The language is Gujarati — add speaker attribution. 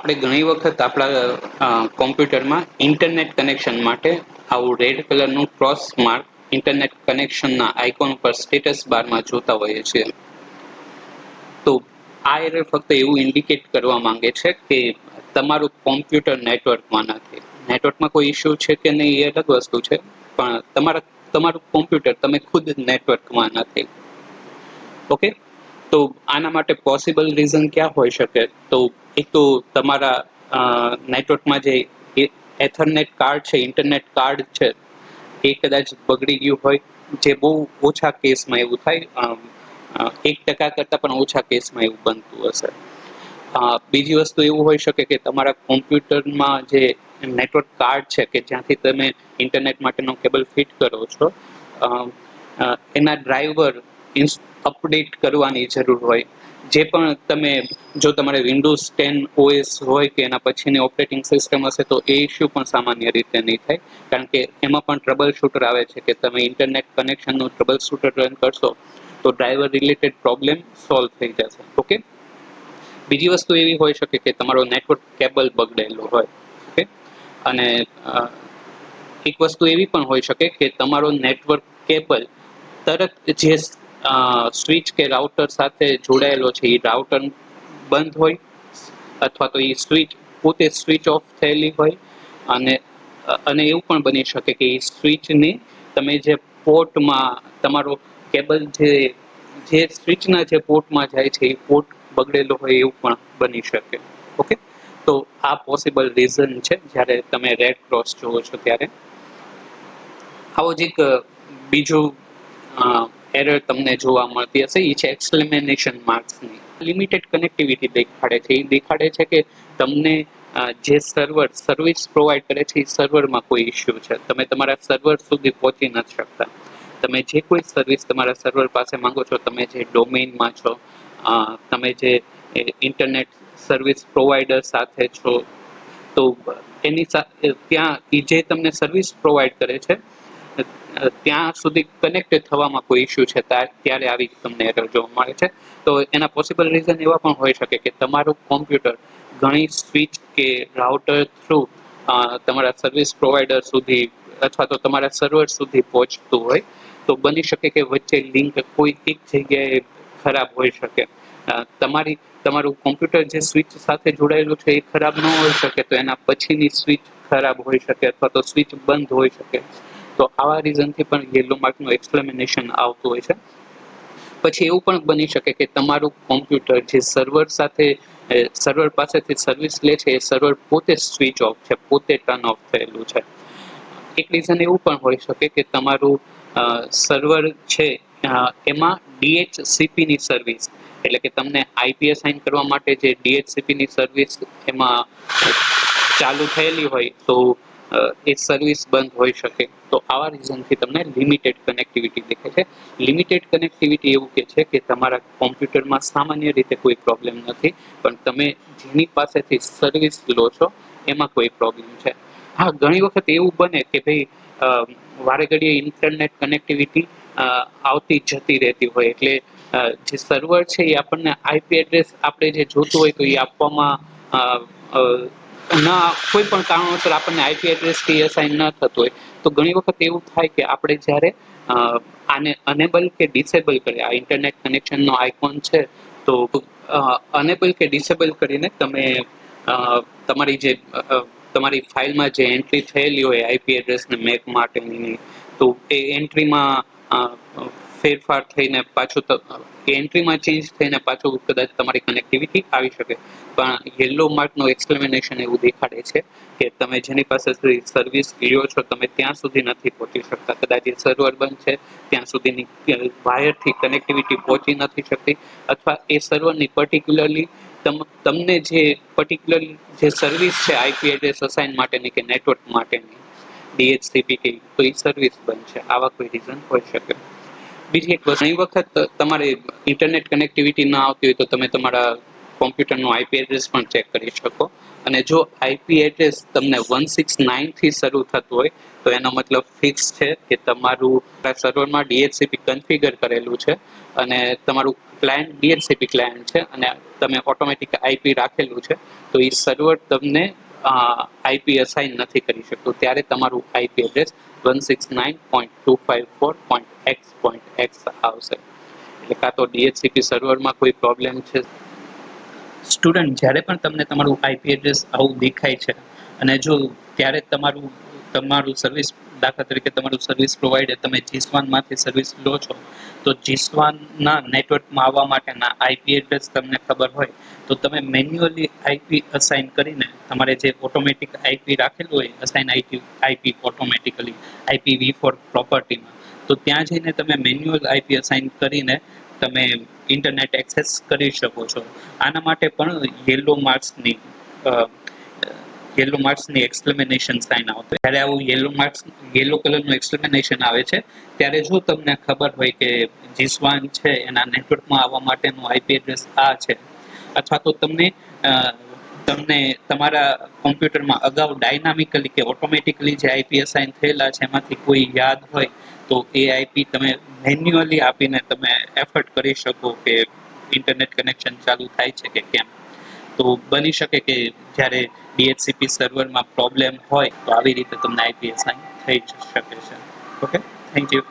Speaker 1: આપણે ઘણી વખત આપણા કોમ્પ્યુટરમાં ઇન્ટરનેટ કનેક્શન માટે આવું રેડ કલરનું ક્રોસ માર્ક ઇન્ટરનેટ કનેક્શનના આઇકોન પર સ્ટેટસ બારમાં જોતા હોઈએ છીએ. તો આ એરર ફક્ત એવું ઇન્ડિકેટ કરવા માંગે છે કે તમારું કોમ્પ્યુટર નેટવર્કમાં નથી. નેટવર્કમાં કોઈ ઇશ્યુ છે કે નહીં એ અલગ વસ્તુ છે, પણ તમારું કોમ્પ્યુટર તમે ખુદ નેટવર્કમાં નથી. ઓકે, તો આના માટે પોસિબલ રીઝન ક્યાં હોઈ શકે? તો એક તો તમારા નેટવર્કમાં જે એથરનેટ કાર્ડ છે, ઇન્ટરનેટ કાર્ડ છે, એ કદાચ બગડી ગયું હોય, જે બહુ ઓછા કેસમાં એવું થાય, 1% કરતાં પણ ઓછા કેસમાં એવું બનતું હશે. બીજી વસ્તુ એવું હોઈ શકે કે તમારા કોમ્પ્યુટરમાં જે નેટવર્ક કાર્ડ છે કે જ્યાંથી તમે ઇન્ટરનેટ માટેનો કેબલ ફિટ કરો છો, એના ડ્રાઈવર અપડેટ કરવાની જરૂર હોય. જે પણ તમે, જો તમારે વિન્ડોઝ 10 OS હોય કે એના પછીની ઓપરેટિંગ સિસ્ટમ હશે તો એ ઇશ્યુ પણ સામાન્ય રીતે નહીં થાય, કારણ કે એમાં પણ ટ્રબલ શૂટર આવે છે કે તમે ઇન્ટરનેટ કનેક્શનનું ટ્રબલ શૂટર રન કરશો તો ડ્રાઈવર રિલેટેડ પ્રોબ્લેમ સોલ્વ થઈ જશે. ઓકે, બીજી વસ્તુ એવી હોઈ શકે કે તમારો નેટવર્ક કેબલ બગડેલો હોય. ઓકે, અને એક વસ્તુ એવી પણ હોઈ શકે કે તમારો નેટવર્ક કેબલ તરત જે સ્વિચ કે રાઉટર સાથે જોડાયેલો છે એ રાઉટર બંધ હોય, અથવા તો એ સ્વિચ પોતે સ્વિચ ઓફ થયેલી હોય, અને એવું પણ બની શકે કે એ સ્વિચને તમે જે પોર્ટમાં તમારો કેબલ જે સ્વિચના જે પોર્ટમાં જાય છે એ પોર્ટ બગડેલો હોય એવું પણ બની શકે. ઓકે, તો આ પોસિબલ રીઝન છે જ્યારે તમે રેડ ક્રોસ જોવો છો ત્યારે. આવો જ એક બીજું એરર તમને જોવા મળતી હશે, એ છે એક્સક્લેમેશન માર્ક્સની. લિમિટેડ કનેક્ટિવિટી દેખાડે છે. એ દેખાડે છે કે તમને જે સર્વિસ પ્રોવાઈડ કરે છે એ સર્વરમાં કોઈ ઇશ્યુ છે, તમે તમારા સર્વર સુધી પહોંચી નથી શકતા. તમે જે કોઈ સર્વિસ તમારા સર્વર પાસે માંગો છો, તમે જે ડોમેઇનમાં છો, તમે જે ઇન્ટરનેટ સર્વિસ પ્રોવાઈડર સાથે છો, તો એની સાથે ત્યાં જે તમને સર્વિસ પ્રોવાઈડ કરે છે ત્યાં સુધી કનેક્ટ થવામાં કોઈ ઇશ્યુ છે ત્યારે આવી તમને એરર જોવા મળે છે. તો એના પોસિબલ રીઝન એવા પણ હોઈ શકે કે તમારું કોમ્પ્યુટર ઘણી સ્વિચ કે રાઉટર થ્રુ તમારા સર્વિસ પ્રોવાઈડર સુધી અથવા તો તમારા સર્વર સુધી પહોંચતું હોય, તો બની શકે કે વચ્ચે લિંક કોઈ એક જગ્યાએ ખરાબ હોઈ શકે. તમારું કોમ્પ્યુટર જે સ્વિચ સાથે જોડાયેલું છે એ ખરાબ ન હોઈ શકે, તો એના પછીની સ્વિચ ખરાબ હોઈ શકે અથવા તો સ્વિચ બંધ હોઈ શકે. તો આવા રીઝનથી પણ યલો માર્કનું એક્સપ્લેનેશન આવતું હોય છે. પછી એવું પણ બની શકે કે તમારું કોમ્પ્યુટર જે સર્વર પાસેથી સર્વિસ લે છે એ સર્વર પોતે સ્વિચ ઓફ છે, પોતે ટર્ન ઓફ થયેલું છે. એક રીઝન એવું પણ હોઈ શકે કે તમારું સર્વર છે એમાં DHCP ની સર્વિસ, એટલે કે તમને IP અસાઇન કરવા માટે જે DHCP ની સર્વિસ એમાં ચાલુ થયેલી હોય તો એ સર્વિસ બંધ હોઈ શકે. તો આવા રીઝનથી તમને લિમિટેડ કનેક્ટિવિટી દેખાય છે. લિમિટેડ કનેક્ટિવિટી એવું કે છે કે તમારા કોમ્પ્યુટરમાં સામાન્ય રીતે કોઈ પ્રોબ્લેમ નથી, પણ તમે જેની પાસેથી સર્વિસ લો છો એમાં કોઈ પ્રોબ્લેમ છે. હા, ઘણી વખત એવું બને કે ભાઈ વારે ઘડીએ ઇન્ટરનેટ કનેક્ટિવિટી આવતી જતી રહેતી હોય, એટલે જે સર્વર છે એ આપણને IP એડ્રેસ આપણે જે જોતું હોય તો એ આપવામાં કોઈ પણ કારણોસર આપણને IP એડ્રેસ કે અસાઇન ન થતું હોય, તો ઘણી વખત એવું થાય કે આપણે જ્યારે આને અનેબલ કે ડિસેબલ કરીએ, આ ઇન્ટરનેટ કનેક્શનનો આઇકોન છે, તો અનેબલ કે ડિસેબલ કરીને તમે તમારી ફાઇલમાં જે એન્ટ્રી થયેલી હોય IP એડ્રેસને મેક માટેની, તો એ એન્ટ્રીમાં ફેરફાર થઈને પાછું એન્ટ્રીમાં ચેન્જ થઈને પાછું કદાચ તમારી કનેક્ટિવિટી આવી શકે. પણ યલો માર્કનું એક્સપ્લેનેશન એવું દેખાડે છે કે તમે જેની પાસે સર્વિસ લ્યો છો તમે ત્યાં સુધી નથી પહોંચી શકતા. કદાચ એ સર્વર બંધ છે ત્યાં સુધીની વાયરથી કનેક્ટિવિટી પહોંચી નથી શકતી, અથવા એ સર્વરની પર્ટિક્યુલરલી તમને જે પર્ટિક્યુલર જે સર્વિસ છે IP એડ્રેસ અસાઇન માટેની કે નેટવર્ક માટેની DHCP કે, તો એ સર્વિસ બંધ છે. આવા કોઈ રીઝન હોઈ શકે. બીજી એક ઘણી વખત તમારે ઇન્ટરનેટ કનેક્ટિવિટી ના આવતી હોય તો તમે તમારા કોમ્પ્યુટરનું આઈપી એડ્રેસ પણ ચેક કરી શકો. અને જો આઈપી એડ્રેસ તમને 169 થી શરૂ થતું હોય તો એનો મતલબ ફિક્સ છે કે તમારું સર્વરમાં DHCP કન્ફિગર કરેલું છે અને તમારું ક્લાયન્ટ DHCP ક્લાયન્ટ છે અને તમે ઓટોમેટિક આઈપી રાખેલું છે, તો એ સર્વર તમને આઈપી અસાઇન નથી કરી શકતું. ત્યારે તમારું આઈપી એડ્રેસ 169.254.x.x આવશે. એટલે કાં તો DHCP સર્વરમાં કોઈ પ્રોબ્લેમ છે. સ્ટુડન્ટ જ્યારે પણ તમને તમારું આઈપી એડ્રેસ આવું દેખાય છે અને જો ત્યારે તમારું તમારું સર્વિસ, દાખલા તરીકે તમારું સર્વિસ પ્રોવાઈડર તમે જીસ્વાનમાંથી સર્વિસ લો છો, તો જીસ્વાનના નેટવર્કમાં આવવા માટેના આઈપી એડ્રેસ તમને ખબર હોય તો તમે મેન્યુઅલી આઈપી અસાઇન કરીને તમારે જે ઓટોમેટિક આઈપી રાખેલું હોય અસાઇન આઈપી ઓટોમેટિકલી IPv4 પ્રોપર્ટીમાં, તો ત્યાં જઈને તમે મેન્યુઅલ આઈપી અસાઇન કરીને તમે ઇન્ટરનેટ એક્સેસ કરી શકો છો. આના માટે પણ યેલો માર્ક્સની એક્સપ્લેનેશન સાઇન આવશે. જ્યારે આવું યેલો કલરનું એક્સપ્લેનેશન આવે છે ત્યારે જો તમને ખબર હોય કે જીસ્વાન છે એના નેટવર્કમાં આવવા માટેનું આઈપી એડ્રેસ આ છે, અથવા તો તમને તમારા કોમ્પ્યુટરમાં અગાઉ ડાયનામિકલી કે ઓટોમેટિકલી જે આઈપી અસાઇન થયેલા છે એમાંથી કોઈ યાદ હોય તો એ આઈપી તમે મેન્યુઅલી આપીને તમે એફર્ટ કરી શકો કે ઇન્ટરનેટ કનેક્શન ચાલુ થાય છે કે કેમ. તો બની શકે કે જ્યારે DHCP સર્વરમાં પ્રોબ્લેમ હોય તો આવી રીતે તમને આઈપી અસાઇન થઈ શકે છે. Okay, thank you.